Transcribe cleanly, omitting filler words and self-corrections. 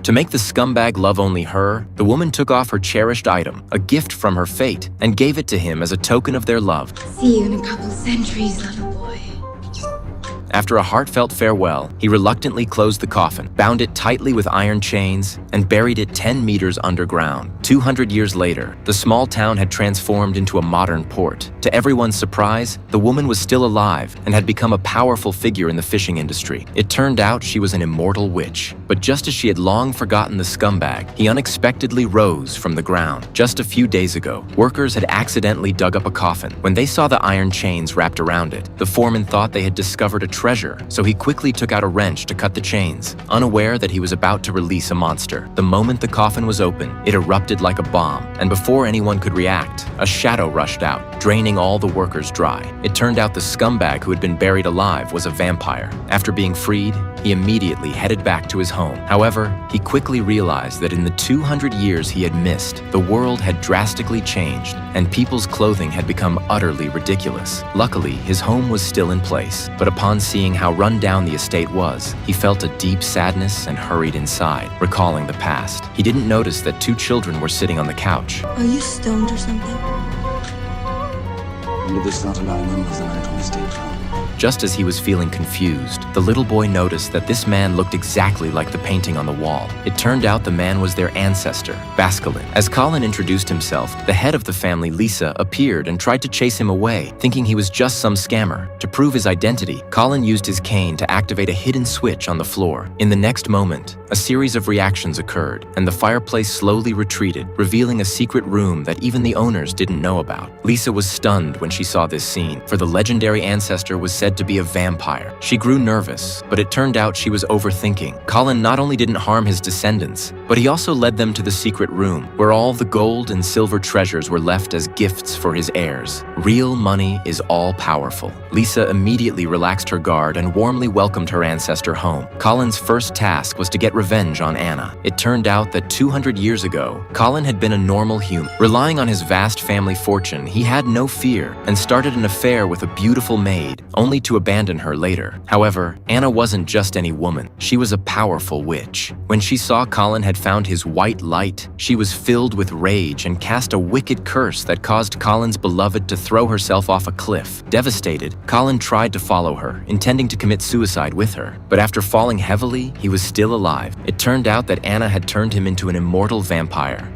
To make the scumbag love only her, the woman took off her cherished item, a gift from her fate, and gave it to him as a token of their love. See you in a couple centuries, little boy. After a heartfelt farewell, he reluctantly closed the coffin, bound it tightly with iron chains, and buried it 10 meters underground. 200 years later, the small town had transformed into a modern port. To everyone's surprise, the woman was still alive and had become a powerful figure in the fishing industry. It turned out she was an immortal witch. But just as she had long forgotten the scumbag, he unexpectedly rose from the ground. Just a few days ago, workers had accidentally dug up a coffin. When they saw the iron chains wrapped around it, the foreman thought they had discovered a treasure, so he quickly took out a wrench to cut the chains, unaware that he was about to release a monster. The moment the coffin was open, it erupted like a bomb, and before anyone could react, a shadow rushed out, draining all the workers dry. It turned out the scumbag who had been buried alive was a vampire. After being freed, he immediately headed back to his home. However, he quickly realized that in the 200 years he had missed, the world had drastically changed, and people's clothing had become utterly ridiculous. Luckily, his home was still in place, but upon seeing how run down the estate was, he felt a deep sadness and hurried inside, recalling the past. He didn't notice that 2 children were sitting on the couch. Are you stoned or something? When did they start allowing members the night on the stage? Just as he was feeling confused, the little boy noticed that this man looked exactly like the painting on the wall. It turned out the man was their ancestor, Basculin. As Colin introduced himself, the head of the family, Lisa, appeared and tried to chase him away, thinking he was just some scammer. To prove his identity, Colin used his cane to activate a hidden switch on the floor. In the next moment, a series of reactions occurred, and the fireplace slowly retreated, revealing a secret room that even the owners didn't know about. Lisa was stunned when she saw this scene, for the legendary ancestor was said to be a vampire. She grew nervous, but it turned out she was overthinking. Colin not only didn't harm his descendants, but he also led them to the secret room, where all the gold and silver treasures were left as gifts for his heirs. Real money is all-powerful. Lisa immediately relaxed her guard and warmly welcomed her ancestor home. Colin's first task was to get revenge on Anna. It turned out that 200 years ago, Colin had been a normal human. Relying on his vast family fortune, he had no fear and started an affair with a beautiful maid, only to abandon her later. However, Anna wasn't just any woman. She was a powerful witch. When she saw Colin had found his white light, she was filled with rage and cast a wicked curse that caused Colin's beloved to throw herself off a cliff. Devastated, Colin tried to follow her, intending to commit suicide with her. But after falling heavily, he was still alive. It turned out that Anna had turned him into an immortal vampire.